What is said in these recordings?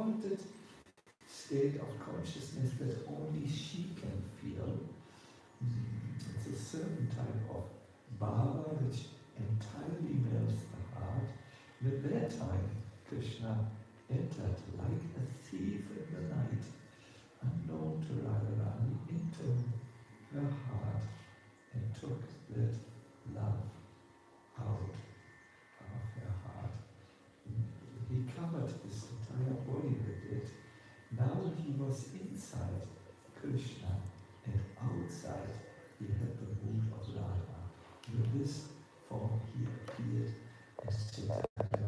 distorted state of consciousness that only she can feel. It's a certain type of bhava which entirely melts the heart. And at that time, Krishna entered like a thief in the night, unknown to Radharani, into her heart and took that love out of her heart. He covered his entire body with it. Now he was inside Krishna, and outside he had the mood of Radha. With this form he appeared as Chaitanya.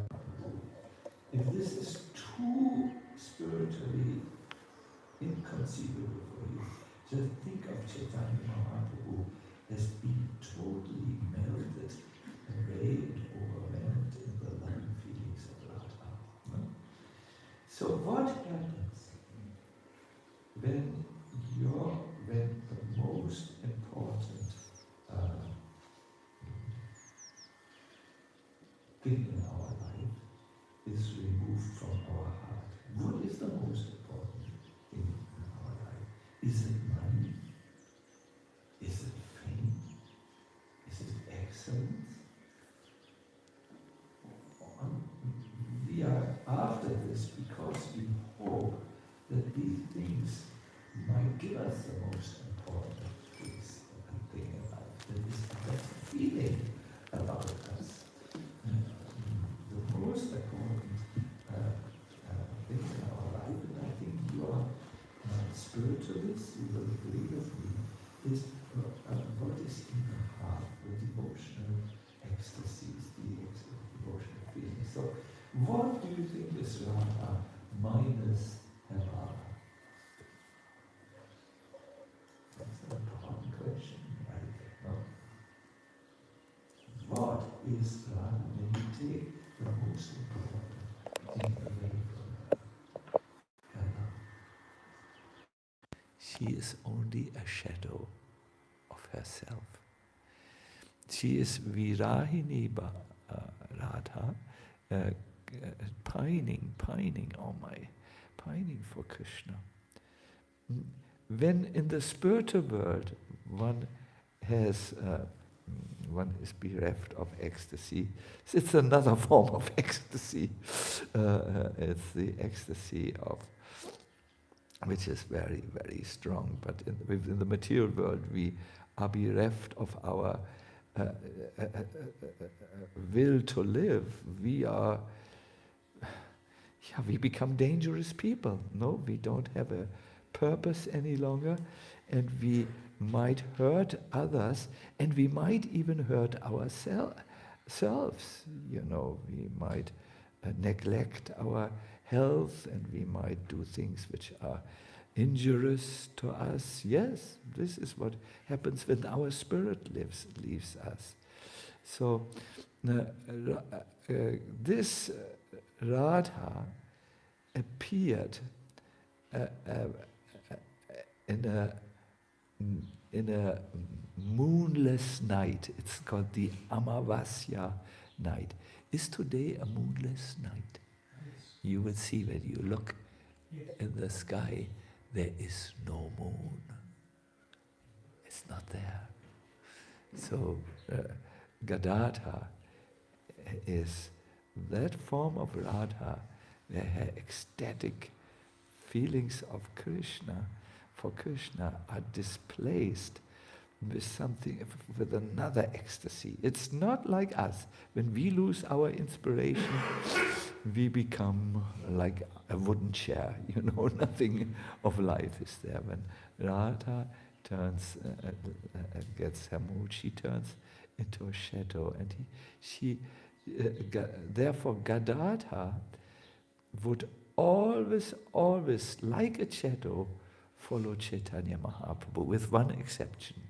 If this is too spiritually inconceivable for you, just think of Chaitanya Mahaprabhu as being totally melted away and overwhelmed in the loving feelings of Radha. No? So what happens when the most important thing in our life is removed from our heart? What is the most important thing in our life? Is it money? Is it fame? Is it excellence? We are after this because we hope that these things might give us the most important thing in life. That is the best feeling about us. The most important thing in our life, and I think you are spiritualists, you will agree with me, is what is in the heart, the devotional ecstasies, the devotional feelings. So, what do you think is Radha minus Radha? That's an important question, right? No? What is Radha when you take the most important thing away from her? She is only a shadow of herself. She is Virahini Radha, pining for Krishna. When in the spiritual world one is bereft of ecstasy, it's another form of ecstasy. It's the ecstasy of which is very, very strong. But in the material world, we are bereft of our will to live. We become dangerous people. No, we don't have a purpose any longer, and we might hurt others, and we might even hurt ourselves. You know, we might neglect our health, and we might do things which are injurious to us. Yes, this is what happens when our spirit leaves us. So this Radha appeared in a moonless night. It's called the Amavasya night. Is today a moonless night? You will see when you look in the sky, there is no moon. It's not there. So Gadadhara is that form of Radha where her ecstatic feelings of Krishna, for Krishna, are displaced with something, with another ecstasy. It's not like us. When we lose our inspiration, we become like a wooden chair. You know, nothing of life is there. When Radha turns, gets her mood, she turns into a shadow, and therefore Gadadhara would always, like a shadow, follow Chaitanya Mahaprabhu, with one exception.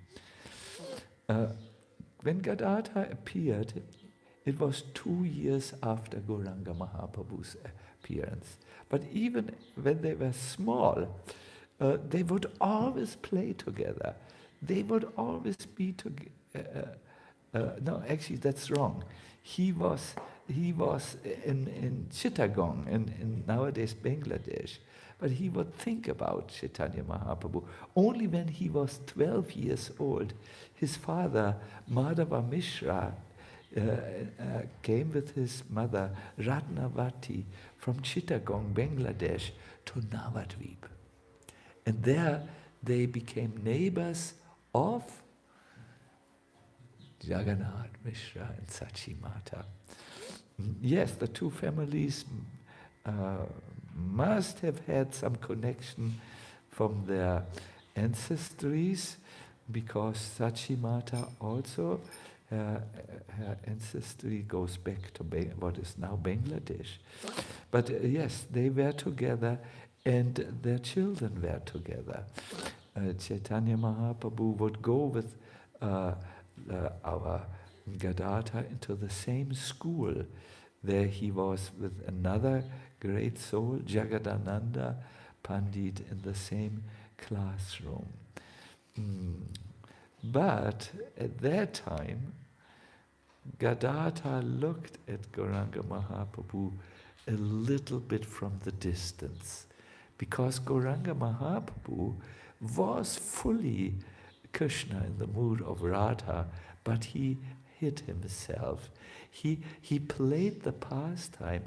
When Gadadhara appeared, it was 2 years after Gauranga Mahaprabhu's appearance. But even when they were small, they would always play together. They would always be together. No, actually, that's wrong. he was in Chittagong, in nowadays Bangladesh. But he would think about Chaitanya Mahaprabhu. Only when he was 12 years old, his father, Madhava Mishra, came with his mother, Ratnavati, from Chittagong, Bangladesh, to Navadvip. And there they became neighbors of Jagannath Mishra and Sachi Mata. Yes, the two families must have had some connection from their ancestries, because Sachi Mata also, her ancestry goes back to what is now Bangladesh. But yes, they were together and their children were together. Chaitanya Mahaprabhu would go with our Gadadhara into the same school. There he was with another great soul, Jagadananda Pandit, in the same classroom. But at that time, Gadadhara looked at Gauranga Mahaprabhu a little bit from the distance, because Gauranga Mahaprabhu was fully Krishna in the mood of Radha, but he hid himself. He played the pastime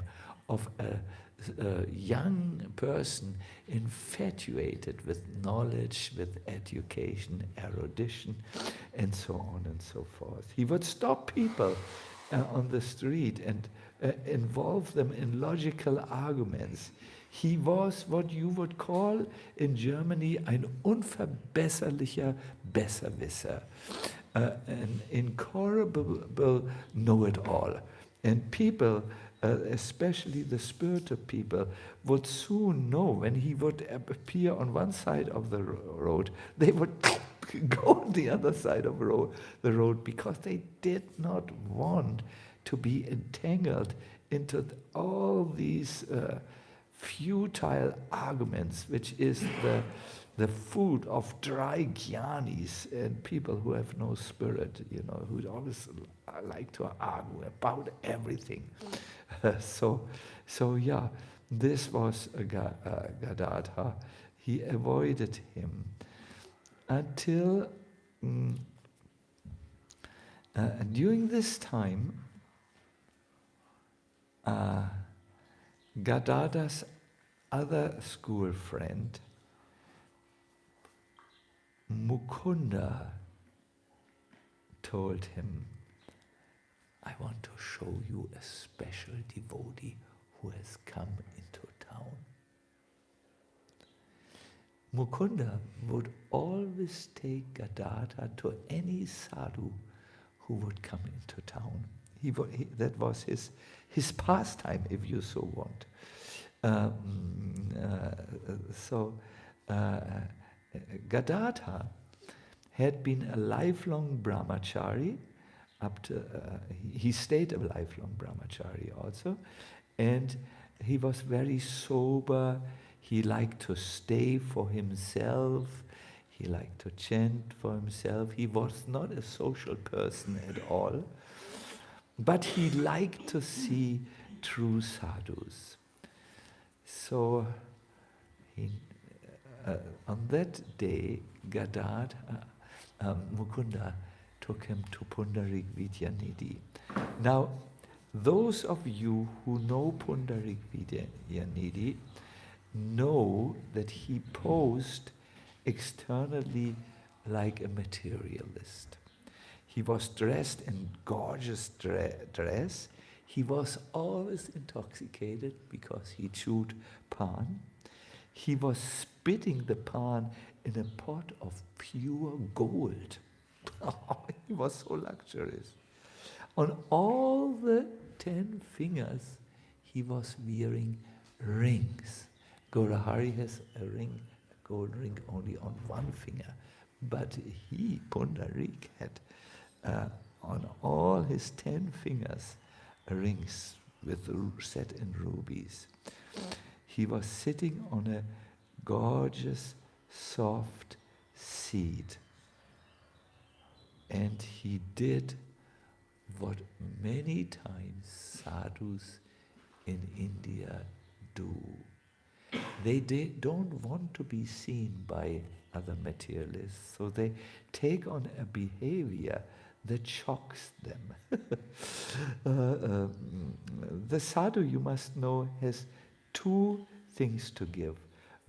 of a young person infatuated with knowledge, with education, erudition, and so on and so forth. He would stop people on the street and involve them in logical arguments. He was what you would call in Germany ein unverbesserlicher Besserwisser, an incorrigible know-it-all. And people, especially the spiritual people, would soon know when he would appear on one side of the road, they would go on the other side of the road, because they did not want to be entangled into all these futile arguments, which is the food of dry jnanis and people who have no spirit, who always like to argue about everything. So yeah, this was Gadadhara. He avoided him until during this time, Gadadhara's other school friend, Mukunda, told him, I want to show you a special devotee who has come into town. Mukunda would always take Gadadhara to any sadhu who would come into town. That was his pastime, if you so want. Gadadhara had been a lifelong brahmachari. He stayed a lifelong brahmachari also, and he was very sober. He liked to stay for himself. He liked to chant for himself. He was not a social person at all, but he liked to see true sadhus. So on that day, Mukunda took him to Pundarik Vidyanidhi. Now, those of you who know Pundarik Vidyanidhi know that he posed externally like a materialist. He was dressed in gorgeous dress. He was always intoxicated because he chewed pan. He was spitting the pan in a pot of pure gold. He was so luxurious. On all the 10 fingers, he was wearing rings. Gaurahari has a ring, a gold ring, only on one finger. But he, Pundarik, had on all his 10 fingers rings set in rubies. He was sitting on a gorgeous, soft seat. And he did what many times sadhus in India do. They don't want to be seen by other materialists, so they take on a behavior that shocks them. The sadhu, you must know, has two things to give.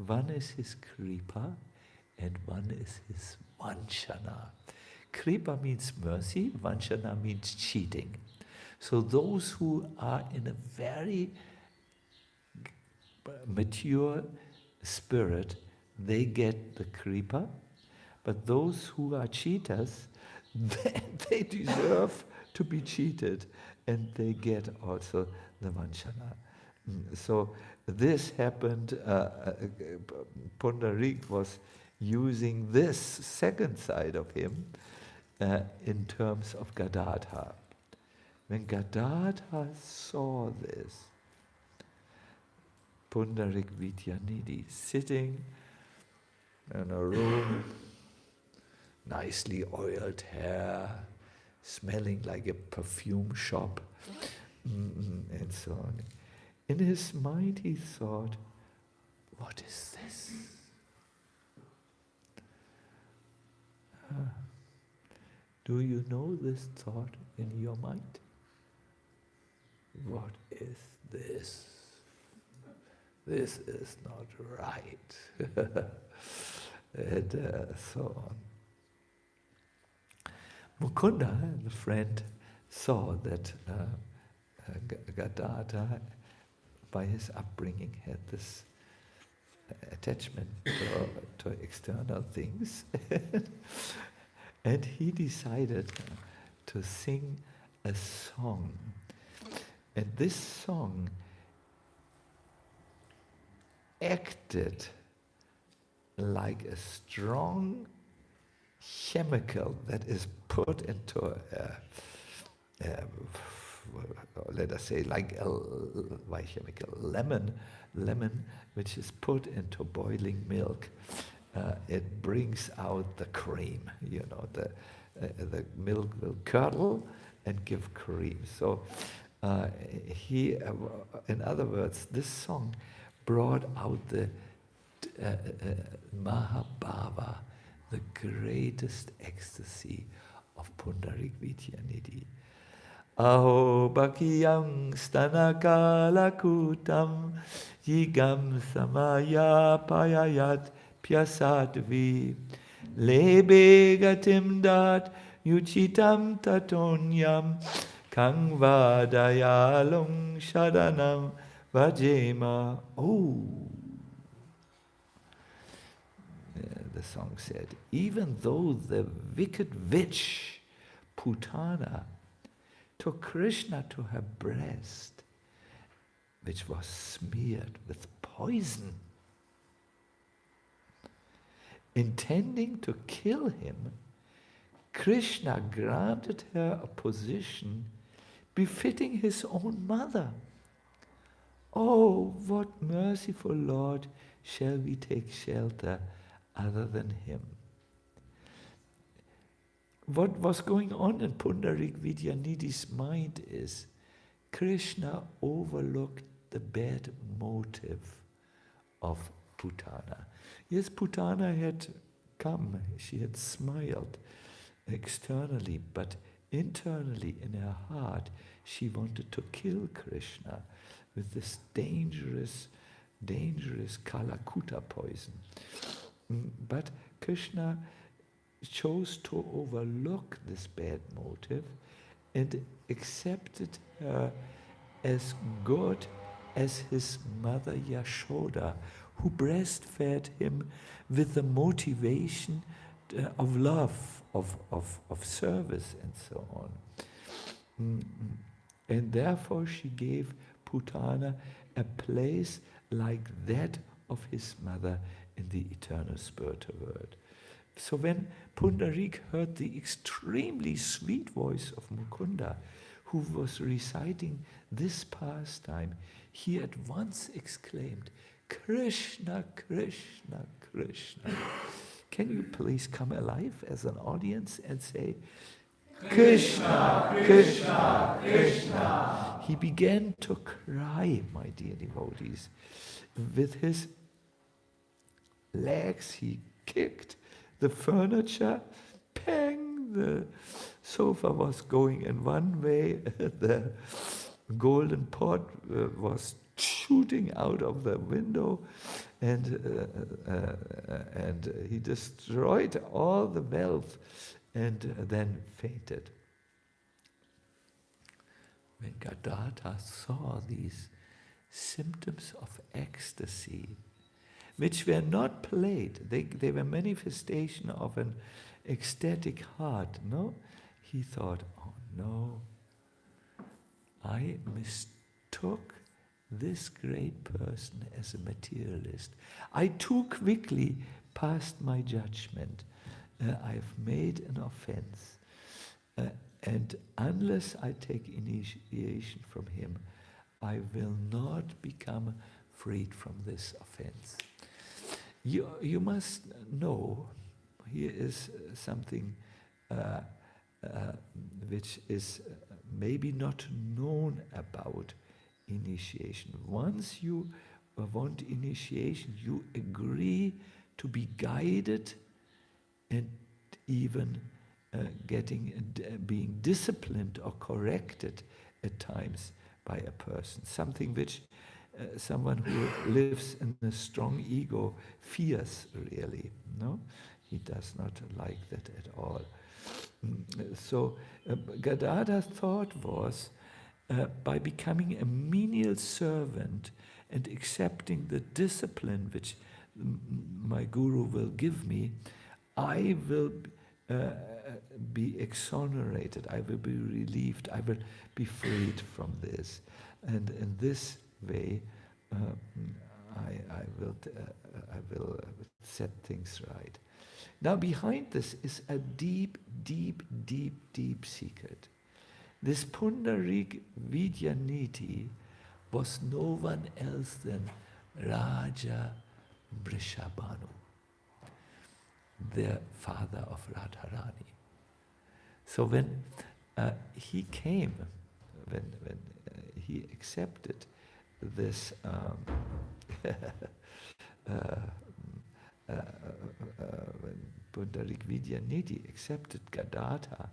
One is his kripa and one is his vanchana. Kripa means mercy, vanchana means cheating. So those who are in a very mature spirit, they get the kripa, but those who are cheaters, they deserve to be cheated, and they get also the vanchana. So this happened, Pundarik was using this second side of him in terms of Gadadhara. When Gadadhara saw this, Pundarik Vidyanidhi sitting in a room, nicely oiled hair, smelling like a perfume shop, and so on. In his mind he thought, what is this? Do you know this thought in your mind? What is this? This is not right. And so on. Mukunda, the friend, saw that Gadadhara, by his upbringing, had this attachment to external things. And he decided to sing a song. And this song acted like a strong chemical that is put into let us say, like a chemical lemon, which is put into boiling milk. It brings out the cream. The milk will curdle and give cream. So in other words, this song brought out the Mahabhava, the greatest ecstasy of Pundarik Vidyanidhi. Aho bhakiyam stanakalakutam yigam samaya payayat pyasatvi lebe gatim dat yuchitam tatonyam kangva dayalung shadanam vajema. Oh, the song said, even though the wicked witch Putana took Krishna to her breast, which was smeared with poison, intending to kill him, Krishna granted her a position befitting his own mother. Oh, what merciful Lord shall we take shelter other than him? What was going on in Pundarik Vidyanidhi's mind is Krishna overlooked the bad motive of Putana. Yes, Putana had come, she had smiled externally, but internally in her heart she wanted to kill Krishna with this dangerous Kalakuta poison. But Krishna chose to overlook this bad motive and accepted her as good as his mother Yashoda, who breastfed him with the motivation of love, of service and so on. And therefore she gave Putana a place like that of his mother in the eternal spiritual world. So when Pundarik heard the extremely sweet voice of Mukunda, who was reciting this pastime, he at once exclaimed, Krishna, Krishna, Krishna. Can you please come alive as an audience and say, Krishna, Krishna, Krishna. He began to cry, my dear devotees. With his legs, he kicked the furniture. Pang! The sofa was going in one way. The golden pot was shooting out of the window, and he destroyed all the wealth, and then fainted. When Gadadhara saw these symptoms of ecstasy, which were not played, they were manifestation of an ecstatic heart, no? He thought, oh no, I mistook this great person as a materialist. I too quickly passed my judgment. I've made an offense. And unless I take initiation from him, I will not become freed from this offense. You must know, here is something which is maybe not known about initiation. Once you want initiation, you agree to be guided and even being disciplined or corrected at times by a person. Something which someone who lives in a strong ego fears really. No, he does not like that at all. So Gadadhara's thought was, by becoming a menial servant and accepting the discipline which my guru will give me, I will be exonerated, I will be relieved, I will be freed from this. And in this way, I will set things right. Now behind this is a deep, deep, deep, deep secret. This Pundarik Vidyanidhi was no one else than Raja Vrishabhanu, the father of Radharani. So when he came, when he accepted this when Pundarik Vidyanidhi accepted Gadadhara,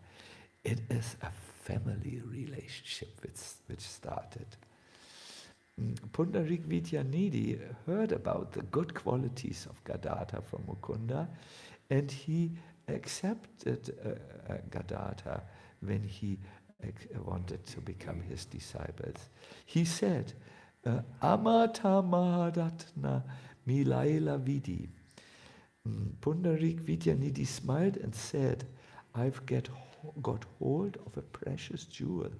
it is a family relationship which started. Pundarik Vidyanidhi heard about the good qualities of Gadadhara from Mukunda, and he accepted Gadadhara when he wanted to become his disciples. He said, Amata Maharatna Milaila Vidi. Pundarik Vidyanidhi smiled and said, I've got hold of a precious jewel.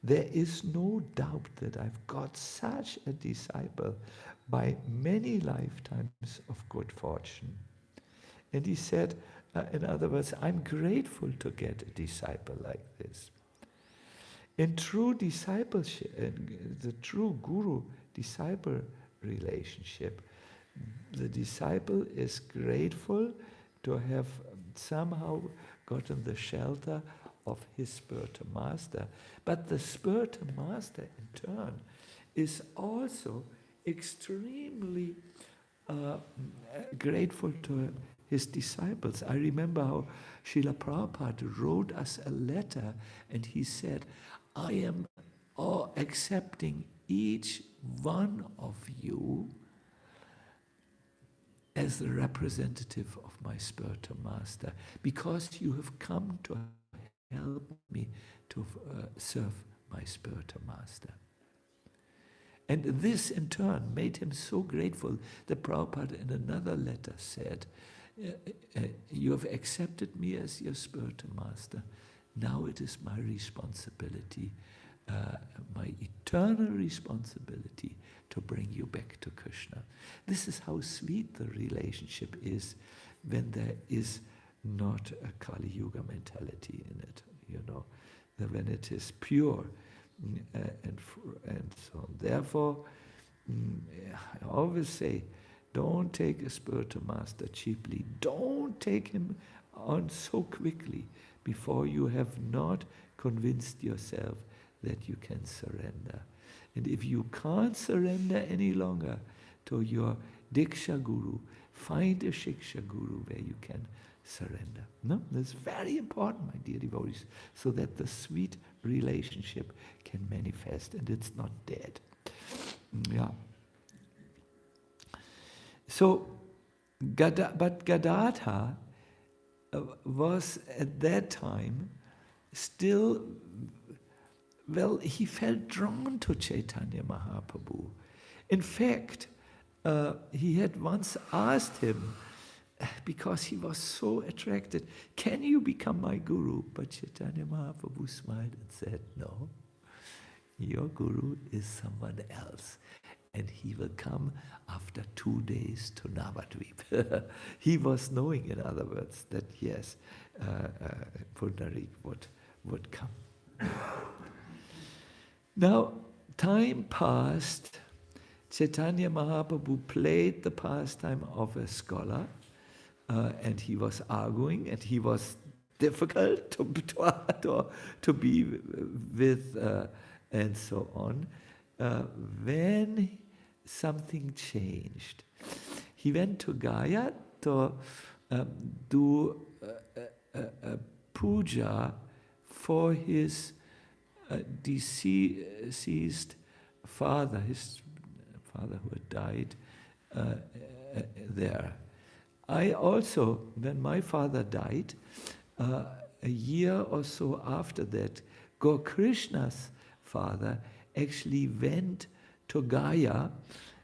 There is no doubt that I've got such a disciple by many lifetimes of good fortune. And he said, in other words, I'm grateful to get a disciple like this. In true discipleship, the true guru-disciple relationship, the disciple is grateful to have somehow gotten the shelter of his spiritual master. But the spiritual master, in turn, is also extremely grateful to his disciples. I remember how Srila Prabhupada wrote us a letter, and he said, I am accepting each one of you as the representative of my spiritual master, because you have come to help me to serve my spiritual master. And this in turn made him so grateful that Prabhupada in another letter said, you have accepted me as your spiritual master. Now it is my responsibility, my eternal responsibility to bring you back to Krishna. This is how sweet the relationship is when there is not a Kali Yuga mentality in it, you know, when it is pure and so on. Therefore, I always say, don't take a spiritual master cheaply. Don't take him on so quickly, before you have not convinced yourself that you can surrender. And if you can't surrender any longer to your Diksha Guru, find a Shiksha Guru where you can surrender. No, that's very important, my dear devotees, so that the sweet relationship can manifest and it's not dead. Yeah. So, but Gadadhara was at that time still, well, he felt drawn to Chaitanya Mahaprabhu. In fact, he had once asked him, because he was so attracted, can you become my guru? But Chaitanya Mahaprabhu smiled and said, no, your guru is someone else. And he will come after 2 days to Navadvip. He was knowing, in other words, that yes, Pundarik would come. Now, time passed. Chaitanya Mahaprabhu played the pastime of a scholar, and he was arguing, and he was difficult to be with, and so on. When something changed, he went to Gaya to do a puja for his deceased father, his father who had died there. I also, when my father died, a year or so after that, Gokrishna's father actually went to Gaya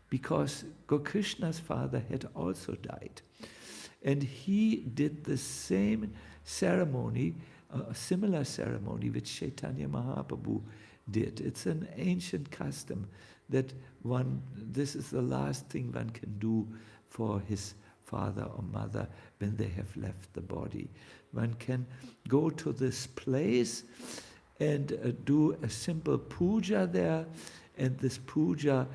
because Gokrishna's father had also died. And he did the same ceremony, a similar ceremony which Chaitanya Mahaprabhu did. It's an ancient custom that this is the last thing one can do for his father or mother when they have left the body. One can go to this place and do a simple puja there, and this puja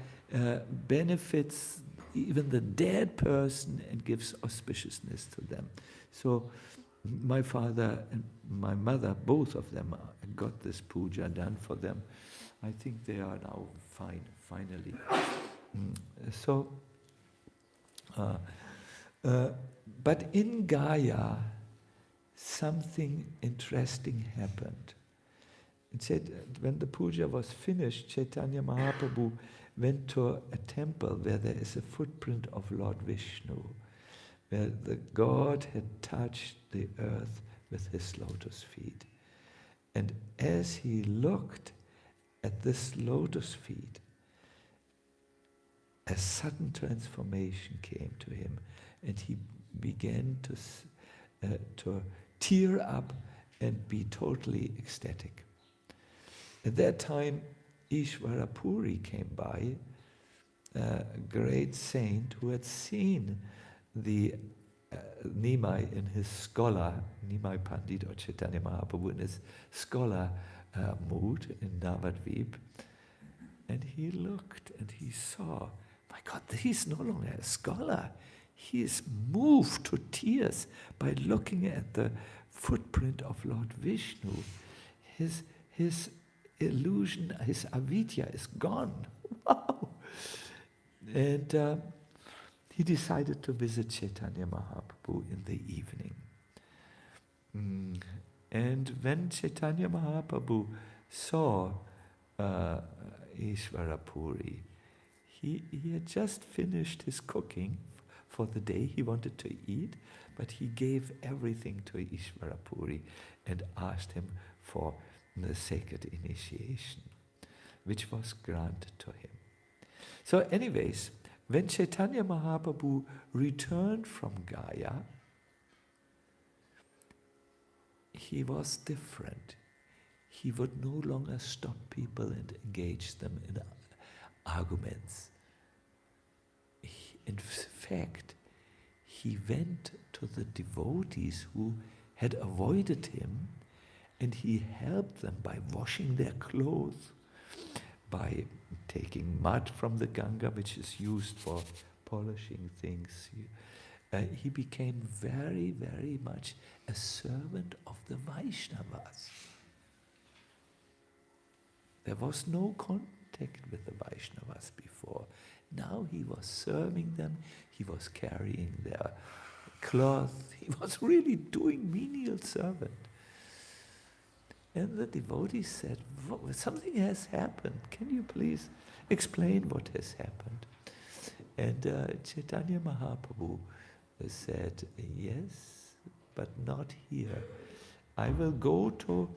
benefits even the dead person and gives auspiciousness to them. So my father and my mother, both of them, got this puja done for them. I think they are now fine, finally. But in Gaya, something interesting happened. It said when the puja was finished, Chaitanya Mahaprabhu went to a temple where there is a footprint of Lord Vishnu, where the God had touched the earth with his lotus feet. And as he looked at this lotus feet, a sudden transformation came to him, and he began to tear up and be totally ecstatic. At that time, Ishvara Puri came by, a great saint who had seen the Nimai in his scholar, Nimai Pandit or Chaitanya Mahaprabhu in his scholar mood in Navadvip. And he looked and he saw, my God, he's no longer a scholar. He is moved to tears by looking at the footprint of Lord Vishnu. His illusion, his avidya is gone. Wow! And he decided to visit Chaitanya Mahaprabhu in the evening. And when Chaitanya Mahaprabhu saw Ishvara Puri, he had just finished his cooking for the day. He wanted to eat, but he gave everything to Ishvara Puri and asked him for the sacred initiation, which was granted to him. So anyways, when Chaitanya Mahaprabhu returned from Gaya, he was different. He would no longer stop people and engage them in arguments. In fact, he went to the devotees who had avoided him, and he helped them by washing their clothes, by taking mud from the Ganga, which is used for polishing things, he became very, very much a servant of the Vaishnavas. There was no contact with the Vaishnavas before. Now he was serving them, he was carrying their cloth, he was really doing menial servant. And the devotee said, something has happened, can you please explain what has happened? And Chaitanya Mahaprabhu said, yes, but not here. I will go to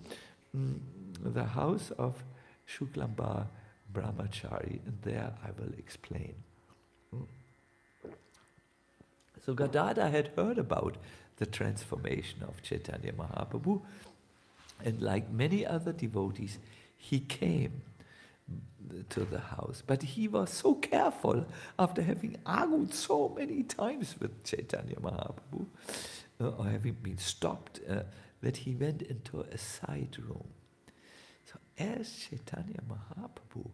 the house of Shuklamba Brahmachari, and there I will explain. So Gadadhara had heard about the transformation of Chaitanya Mahaprabhu, and like many other devotees, he came to the house. But he was so careful, after having argued so many times with Chaitanya Mahaprabhu, or having been stopped, that he went into a side room. So as Chaitanya Mahaprabhu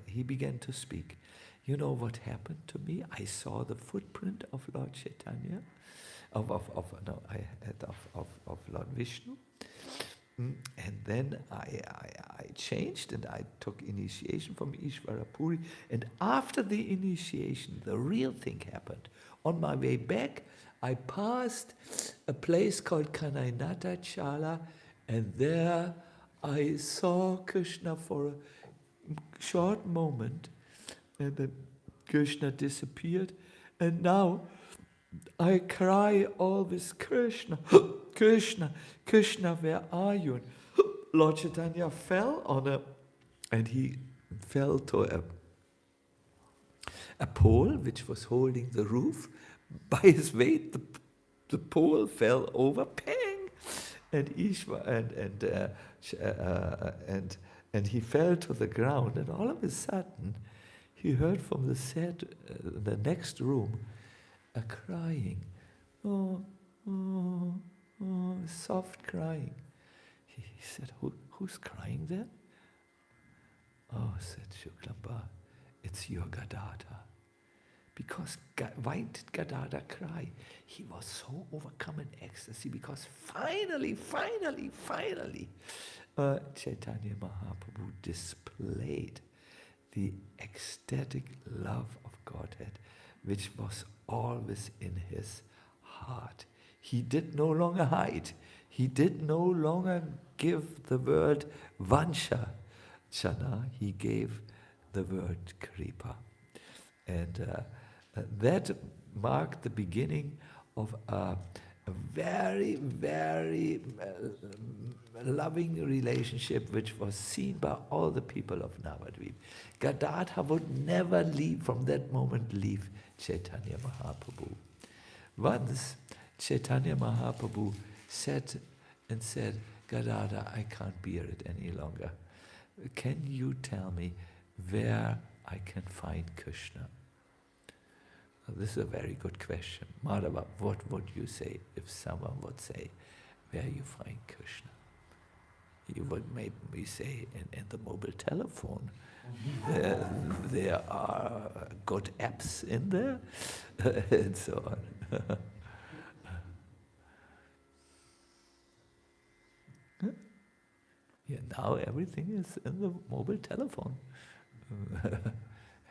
he began to speak. You know what happened to me? I saw the footprint of Lord Chaitanya, of Lord Vishnu. And then I changed and I took initiation from Ishvara Puri. And after the initiation, the real thing happened. On my way back, I passed a place called Kanainata Chala, and there I saw Krishna for a short moment, and then Krishna disappeared. And now I cry always, Krishna, Krishna, Krishna, where are you? And Lord Chaitanya fell and he fell to a pole which was holding the roof. By his weight, the pole fell over, pang! And and he fell to the ground. And all of a sudden, he heard from the next room, a crying, soft crying. He said, who's crying there? Oh, said Shuklamba, it's your Gadadhara. Because why did Gadadhara cry? He was so overcome in ecstasy because finally, Chaitanya Mahaprabhu displayed the ecstatic love of Godhead, which was always in his heart. He did no longer hide. He did no longer give the word vansha, chana. He gave the word kripa. And that marked the beginning of a very, very loving relationship which was seen by all the people of Navadvip. Gadadhara would never from that moment leave Chaitanya Mahaprabhu. Once Chaitanya Mahaprabhu said, Gadadhara, I can't bear it any longer. Can you tell me where I can find Krishna? This is a very good question. Madhava, what would you say if someone would say, where you find Krishna? You would maybe say in the mobile telephone. There are good apps in there, and so on. Yeah, now everything is in the mobile telephone.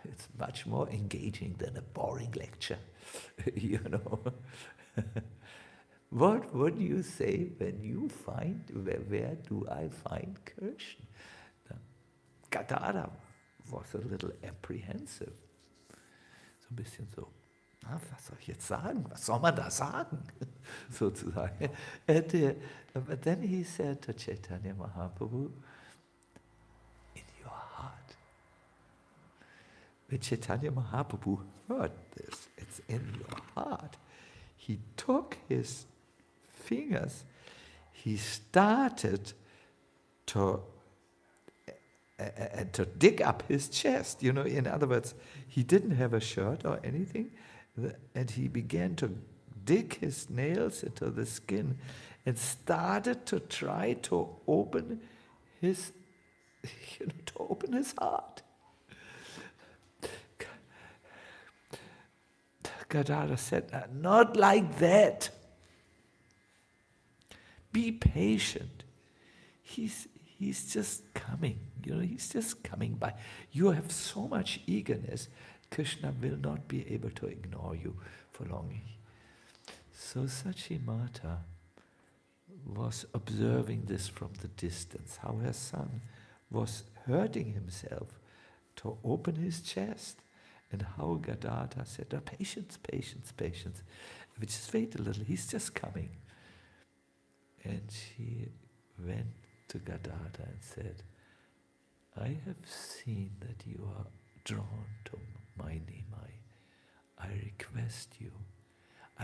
It's much more engaging than a boring lecture, you know. What would you say when you find, where do I find Krishna? Gadadhara was a little apprehensive. So ein bisschen so, was soll ich jetzt sagen? Was soll man da sagen? Sozusagen. But then he said to Chaitanya Mahaprabhu, in your heart. When Chaitanya Mahaprabhu heard this, it's in your heart, he took his fingers, he started to dig up his chest. You know, in other words, he didn't have a shirt or anything, and he began to dig his nails into the skin and started to try to open his, Gadadhara said, not like that. Be patient. He's just coming, he's just coming by. You have so much eagerness, Krishna will not be able to ignore you for long. So Sachimata was observing this from the distance, how her son was hurting himself to open his chest, and how Gadadhara said, patience, patience, patience. Just wait a little, he's just coming. And she went to Gadadhara and said, I have seen that you are drawn to my Nimai. I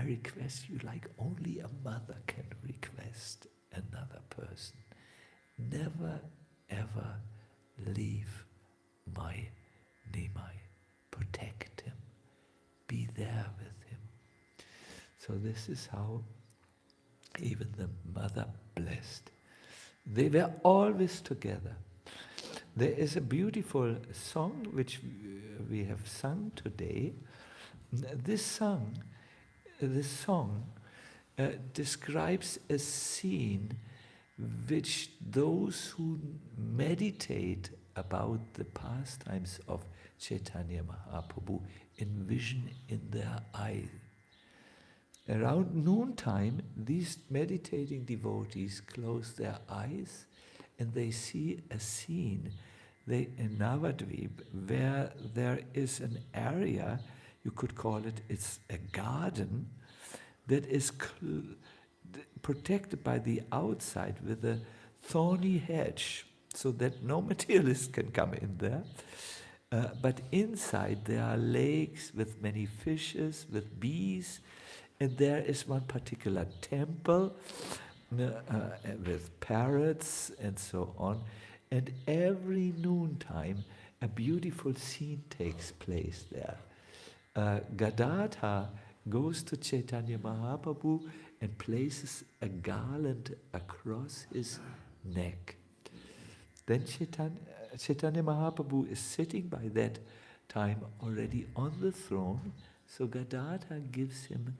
request you like only a mother can request another person. Never ever leave my Nimai. Protect him. Be there with him. So this is how even the mother blessed. They were always together. There is a beautiful song which we have sung today. This song describes a scene which those who meditate about the pastimes of Chaitanya Mahaprabhu envision in their eyes. Around noontime, these meditating devotees close their eyes and they see a scene in Navadvip where there is an area, you could call it, it's a garden, that is protected by the outside with a thorny hedge so that no materialist can come in there. But inside there are lakes with many fishes, with bees, and there is one particular temple with parrots and so on. And every noontime, a beautiful scene takes place there. Gadadhara goes to Chaitanya Mahaprabhu and places a garland across his neck. Then Chaitanya Mahaprabhu is sitting by that time already on the throne, so Gadadhara gives him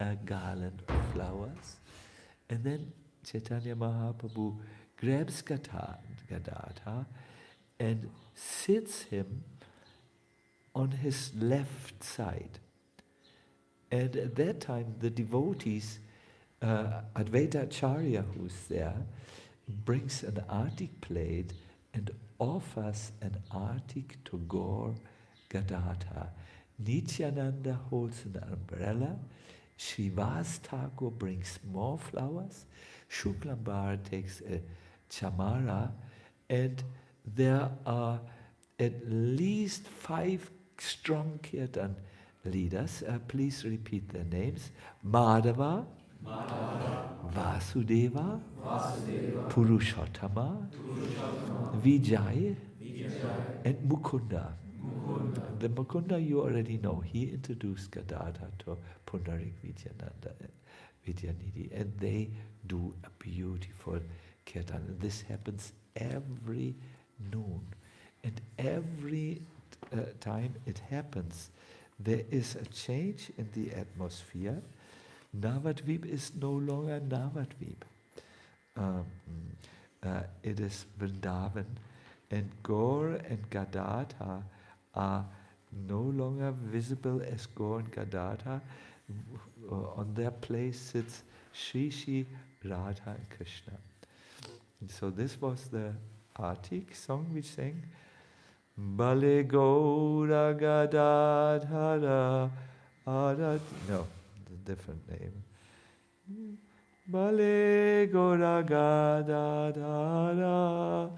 a garland of flowers, and then Chaitanya Mahaprabhu grabs Gadadhara and sits him on his left side. And at that time the devotees, Advaita Acharya who's there, brings an artik plate and offers an artik to Gaur Gadadhara. Nityananda holds an umbrella, Srivas Thakur brings more flowers, Shuklambar takes a chamara, and there are at least 5 strong kirtan leaders. Please repeat their names. Madhava, Vasudeva, Purushottama, Vijay, and Mukunda. The Mukunda you already know. He introduced Gadadhara to Pundarik, Vidyanidhi, and they do a beautiful kirtan. This happens every noon, and every time it happens, there is a change in the atmosphere. Navadvip is no longer Navadvip. It is Vrindavan, and Gaur and Gadadhara are no longer visible as Gaur and Gadadhara. On their place sits Shri, Radha and Krishna. And so this was the Artik song we sang. Bale Gaura Gadadhara Arat. No, a different name. Bale Gaura Gadadhara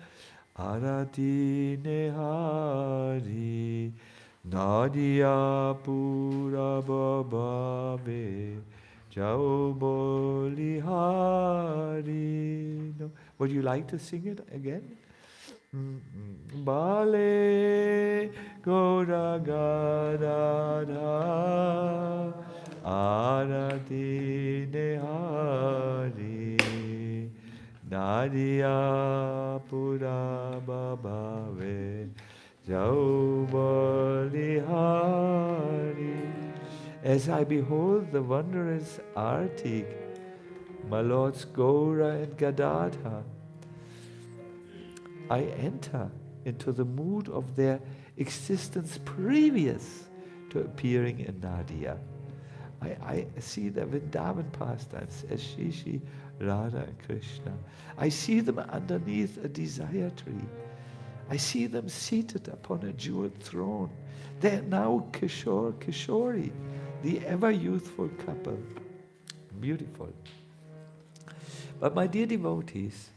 Arati Nehari Nadia Pura Babave Jao Bolihari. No. Would you like to sing it again? Bale Gaura Gadadhara Arati Nehari Nadia Pura Babave Jao Bolihari. As I behold the wondrous Artik, my lords Gaura and Gadadhara, I enter into the mood of their existence previous to appearing in Nadia. I see the Vrindavan pastimes as Shishi, Radha and Krishna. I see them underneath a desire tree. I see them seated upon a jeweled throne. They're now Kishore, Kishori, the ever-youthful couple. Beautiful. But my dear devotees,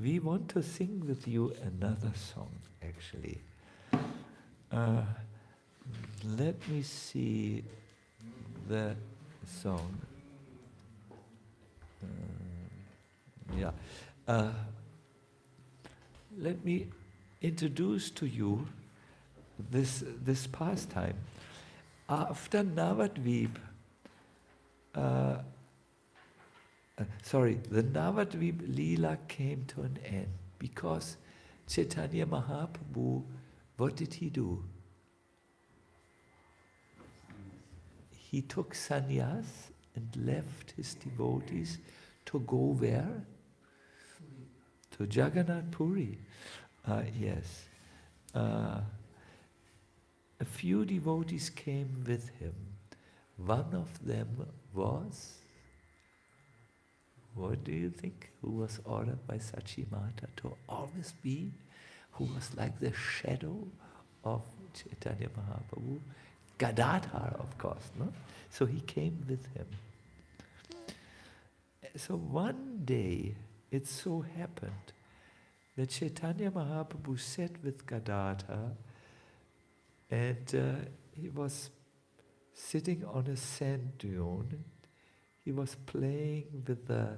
we want to sing with you another song, actually. Let me see the song. Let me introduce to you this pastime. After Navadvip, the Navadvip Leela came to an end because Chaitanya Mahaprabhu, what did he do? He took sannyas and left his devotees to go where? To Jagannath Puri. Yes. A few devotees came with him. One of them was, what do you think, who was ordered by Sachi Mata to always be, who was like the shadow of Chaitanya Mahaprabhu? Gadadhara, of course, no? So he came with him. So one day, it so happened that Chaitanya Mahaprabhu sat with Gadadhara, and he was sitting on a sand dune. He was playing with the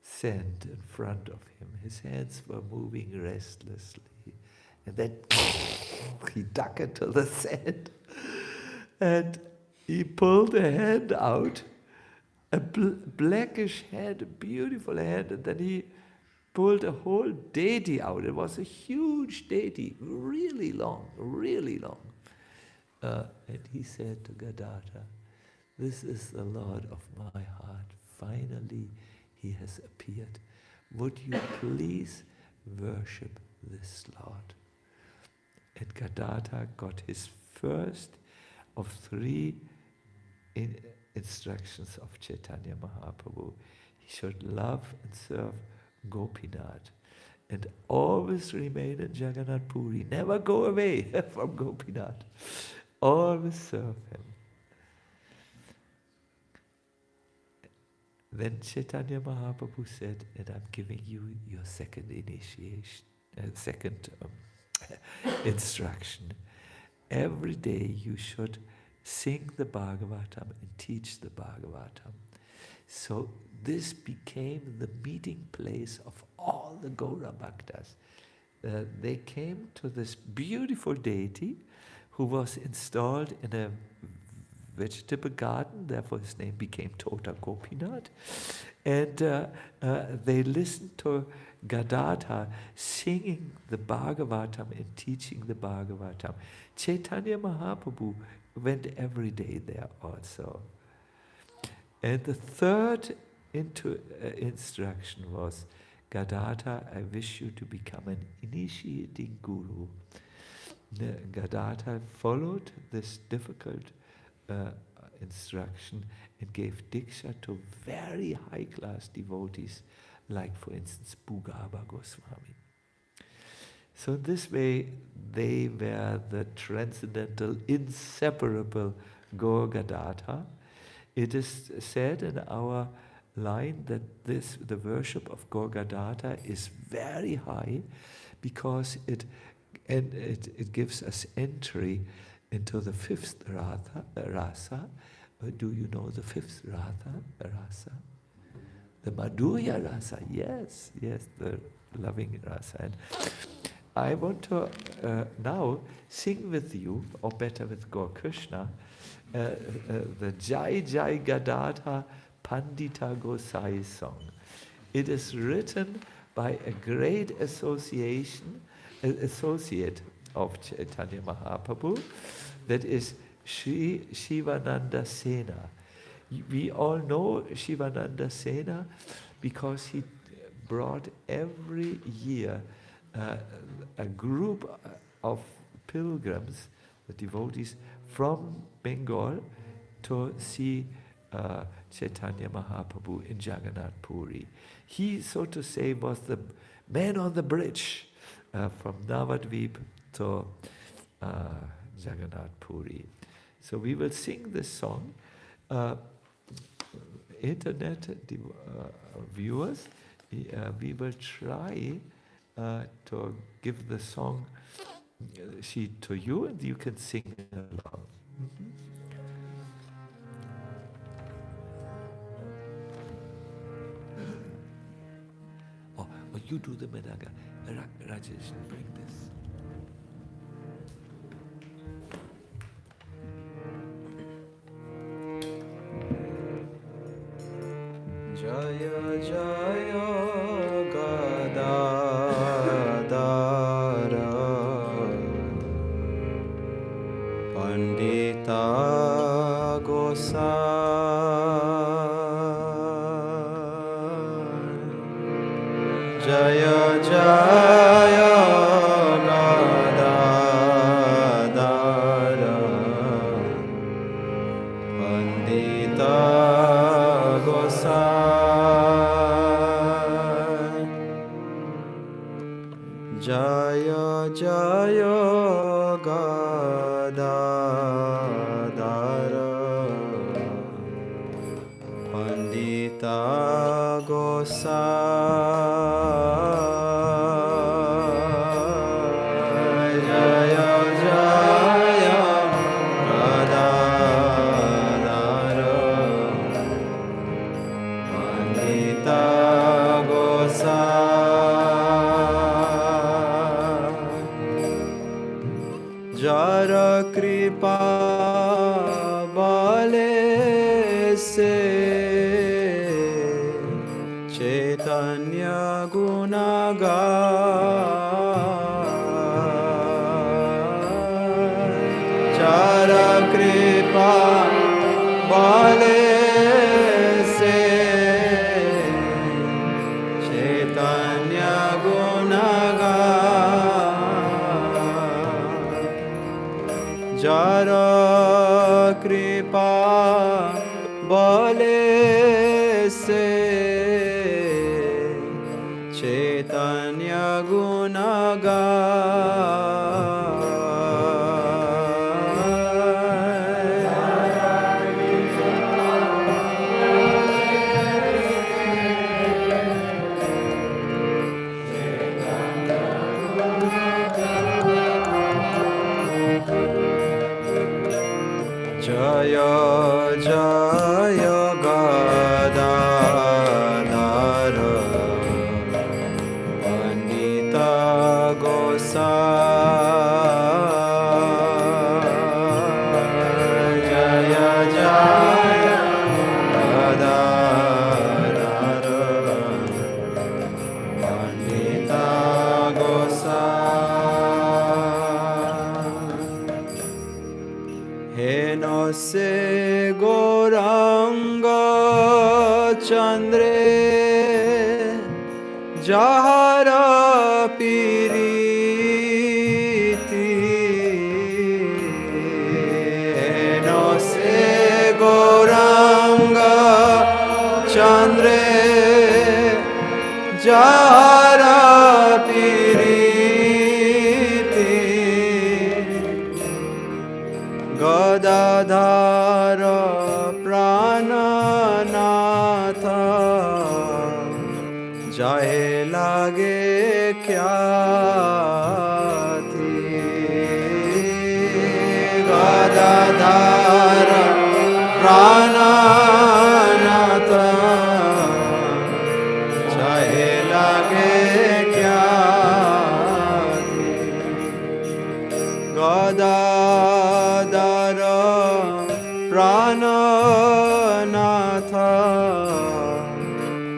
sand in front of him. His hands were moving restlessly. And then he dug into the sand. And he pulled a hand out, a blackish hand, a beautiful hand, and then he pulled a whole deity out. It was a huge deity, really long, really long. And he said to Gadadhara, "This is the Lord of my heart. Finally, he has appeared. Would you please worship this Lord?" And Gadadhara got his first of 3 instructions of Chaitanya Mahaprabhu. He should love and serve Gopinath and always remain in Jagannath Puri. Never go away from Gopinath. Always serve him. Then Chaitanya Mahaprabhu said, and I'm giving you your second initiation, instruction. Every day you should sing the Bhagavatam and teach the Bhagavatam. So this became the meeting place of all the Gaura Bhaktas. They came to this beautiful deity who was installed in a vegetable garden, therefore his name became Tota Gopinath. And they listened to Gadadhara singing the Bhagavatam and teaching the Bhagavatam. Chaitanya Mahaprabhu went every day there also. And the third instruction was, Gadadhara, I wish you to become an initiating guru. Gadadhara followed this difficult instruction and gave Diksha to very high-class devotees, like, for instance, Bhugaba Goswami. So in this way, they were the transcendental, inseparable Gaur Gadadhara. It is said in our line that the worship of Gaur Gadadhara is very high because it gives us entry into the 5th rasa. Do you know the 5th rasa? The Madhurya rasa, yes, the loving rasa. And I want to now sing with you, or better with Gaur Krishna, the Jai Jai Gadadhara Pandita Gosai song. It is written by a great association associate of Chaitanya Mahaprabhu, that is Shivananda Sena. We all know Shivananda Sena because he brought every year a group of pilgrims, the devotees from Bengal to see Chaitanya Mahaprabhu in Jagannath Puri. He, so to say, was the man on the bridge from Navadvip to Jagannath Puri. So we will sing this song. Internet viewers, we will try to give the song sheet to you, and you can sing along. Oh, you do the Menaga. Rajesh, bring this. Jaya Jaya Gadadhara Pandita Gosai Jaya Jaya Gadadhara Pandita Gosai Jaya Jaya Gadadhara Pandita Gosai Jaya Jaya Gadadhara Pandita Gosai Jara Kripa Bale Se Chaitanya Gunagai Jara Kripa Bale Se Chaitanya Gunagai Jara Kripa Bale Se Chaitanya Gunagai Jaya Jaya Gadadhara Pandita Gosai Jaya Jaya Gadadhara Pandita Gosai Heno se Goranga Chandre Jahara Piriti Heno se Goranga Chandre Jahara Piriti Gadadhara Prananatha Jahe lage khyati Gadadhara Prananatha Jahe lage khyati Gadadhara Prananatha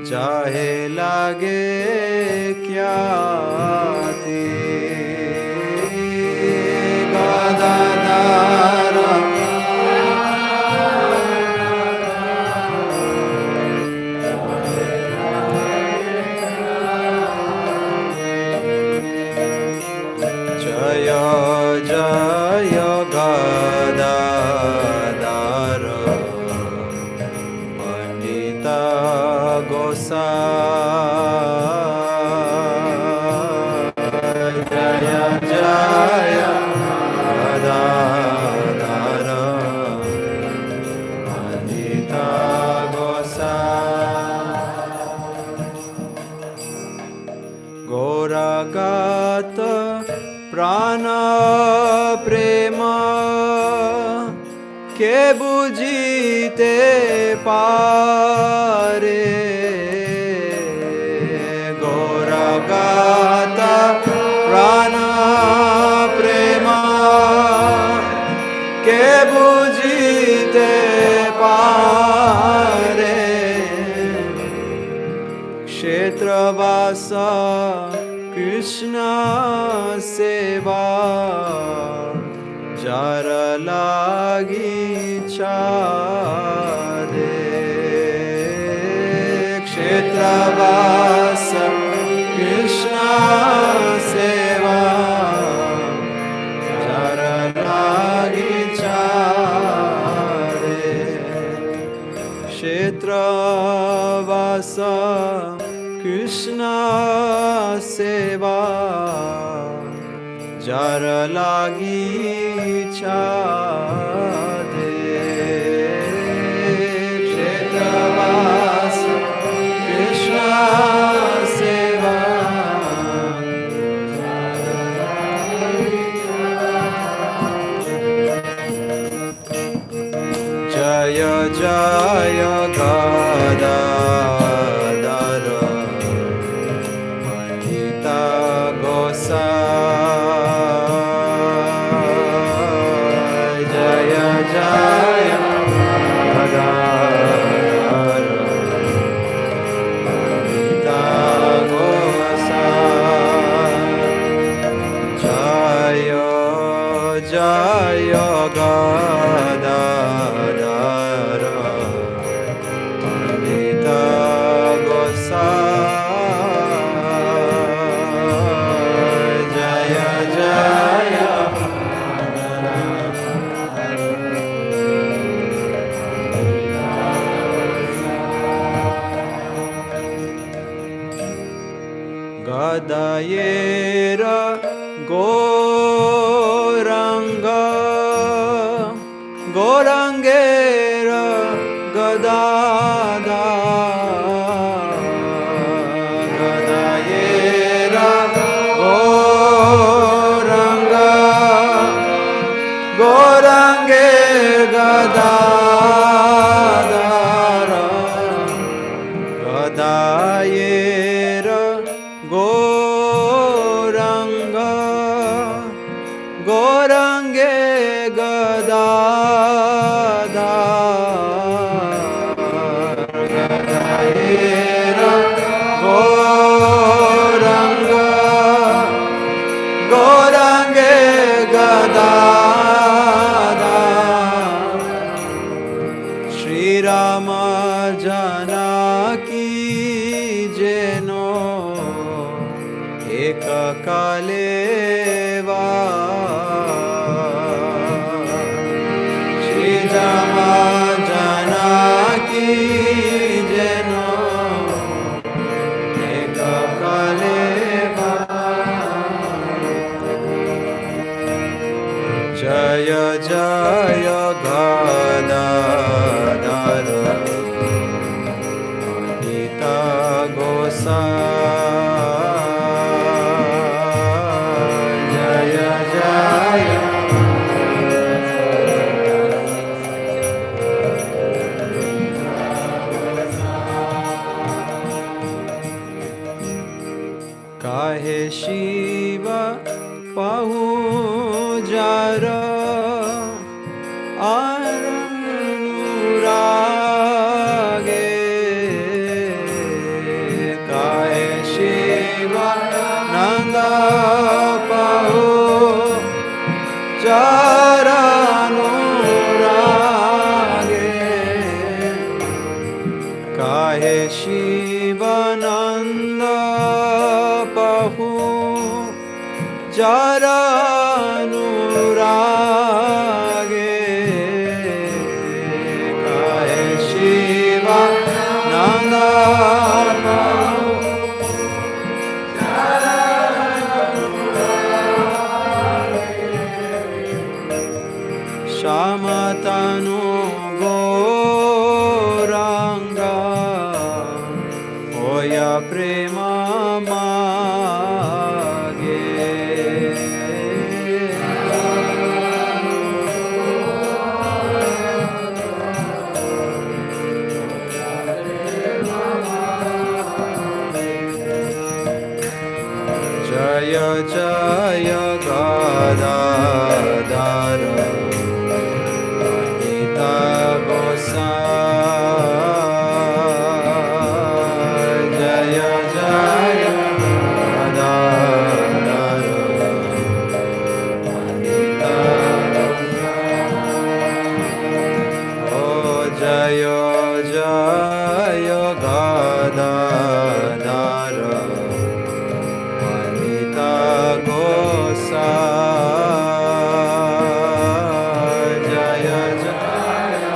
Jahe lage khyati Gauragata prana prema ke bujite pare. Gauragata prana prema ke bujite pare. Kshetravasa Krishna seva jara lagi chade. Kshetravasa Krishna seva jara lagi chade. Kshetravasa Krishna seva jara lagi chade. Kshetravasa Krishna seva jaya jaya Gadadhara Pandita Gosai. Jaya jaya Gadadhara Pandita Gosai. Jaya jaya Gadadhara Pandita Gosai. Jaya jaya Gadayera Goranga Gorangera Gadadhara. Gadayera Goranga Gorange Gadadhara. Gadayera Goranga Gorange Gadadhara. Gadayera Goranga Gorange Gadadhara. Shri Rama Janaki Jeno Eka Kaleva. Shri Rama Janaki Jeno Eka Kaleva. Jaya jaya Gadadhara Pandita Gosai. Jaya jaya Kahe Shiva Pahu Jara Anurage. Kahe Shiva Nanda Pahu Jara Anurage. Kahe Shiva Nanda Pahu Jara Anurage. Kahe Shiva Nanda Pahu Jara Anurage. Shamatanu Goranga Oya Prema Jaya Jaya Gadadhara Anita Gosai Jaya Jaya Gadadhara Anita Gosai Oh Jaya Jaya Gadadhara Gosai Jaya Jaya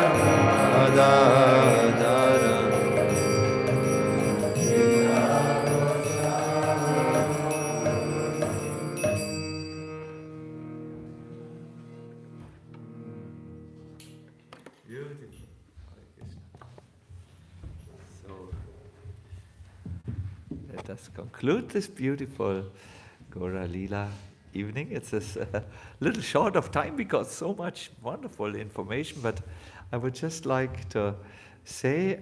Gadadhara Beautiful. Hare Krishna. So let us conclude this beautiful Gora Lila evening. It's a little short of time because so much wonderful information, but I would just like to say,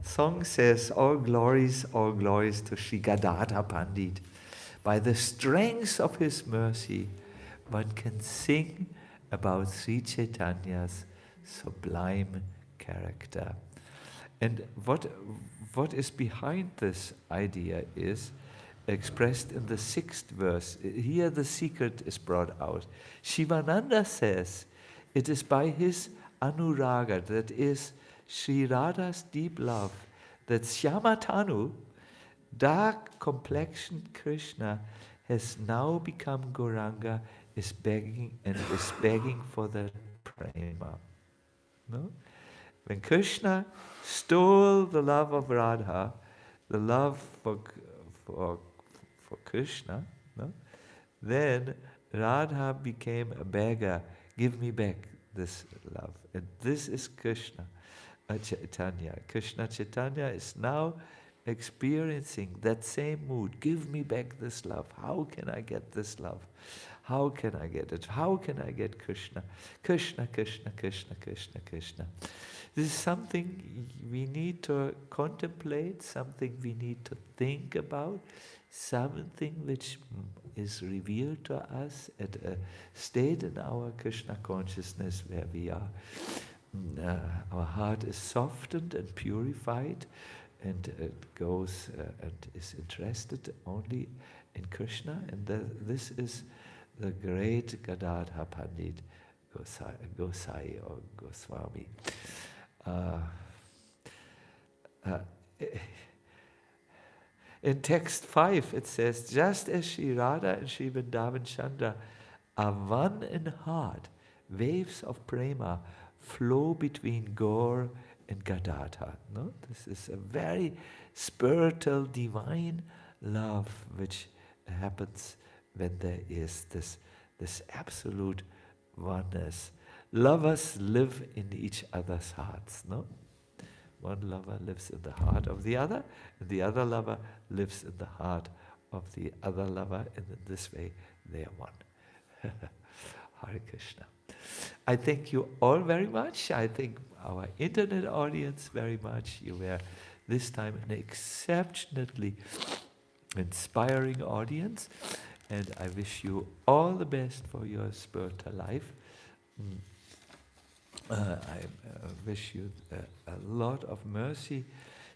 song says, all glories to Sri Gadadhara Pandit. By the strength of his mercy, one can sing about Sri Chaitanya's sublime character. And what is behind this idea is expressed in the 6th verse. Here the secret is brought out. Shivananda says, it is by his anuraga, that is Sri Radha's deep love, that Shyamatanu, dark complexioned Krishna, has now become Gauranga, is begging for the prema. No? When Krishna stole the love of Radha, the love for Krishna, no? Then Radha became a beggar. Give me back this love. And this is Krishna Chaitanya. Krishna Chaitanya is now experiencing that same mood. Give me back this love. How can I get this love? How can I get it? How can I get Krishna? Krishna, Krishna, Krishna, Krishna, Krishna. This is something we need to contemplate, something we need to think about, something which is revealed to us at a state in our Krishna consciousness where we are. Our heart is softened and purified, and it goes and is interested only in Krishna. And this is the great Gadadhara Pandit Gosai or Goswami. In text 5 it says, just as Sri Radha and Sri Vrindavan Chandra are one in heart, waves of prema flow between Gaur and Gadadhara. No? This is a very spiritual, divine love which happens when there is this absolute oneness. Lovers live in each other's hearts. No? One lover lives in the heart of the other, and the other lover lives in the heart of the other lover, and in this way they are one. Hare Krishna. I thank you all very much. I thank our internet audience very much. You were this time an exceptionally inspiring audience, and I wish you all the best for your spiritual life. I wish you a lot of mercy.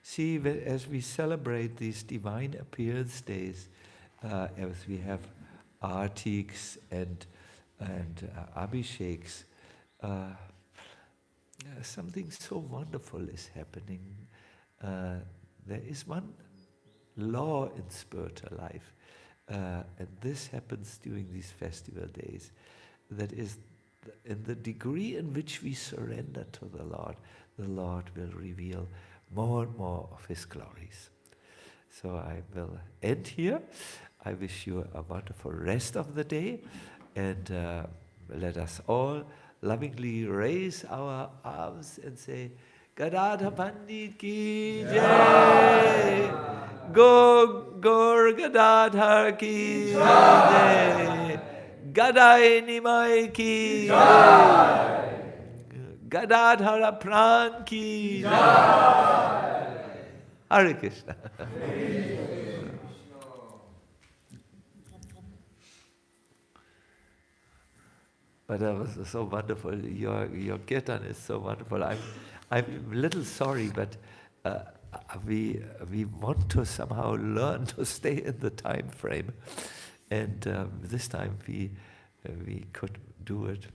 See, as we celebrate these divine appearance days, as we have artiks and abhisheks, something so wonderful is happening. There is one law in spiritual life, and this happens during these festival days. That is, in the degree in which we surrender to the Lord will reveal more and more of His glories. So I will end here. I wish you a wonderful rest of the day, and let us all lovingly raise our arms and say, Gadadhara Pandit ki jai. Gaur Gadadhar ki jai. Gadai Nimai ki jai. Gadadhara Pran ki jai. Hare Krishna. But that was so wonderful. Your kirtan is so wonderful. I'm a little sorry, but we want to somehow learn to stay in the time frame, and this time we could do it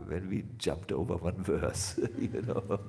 when we jumped over one verse, you know.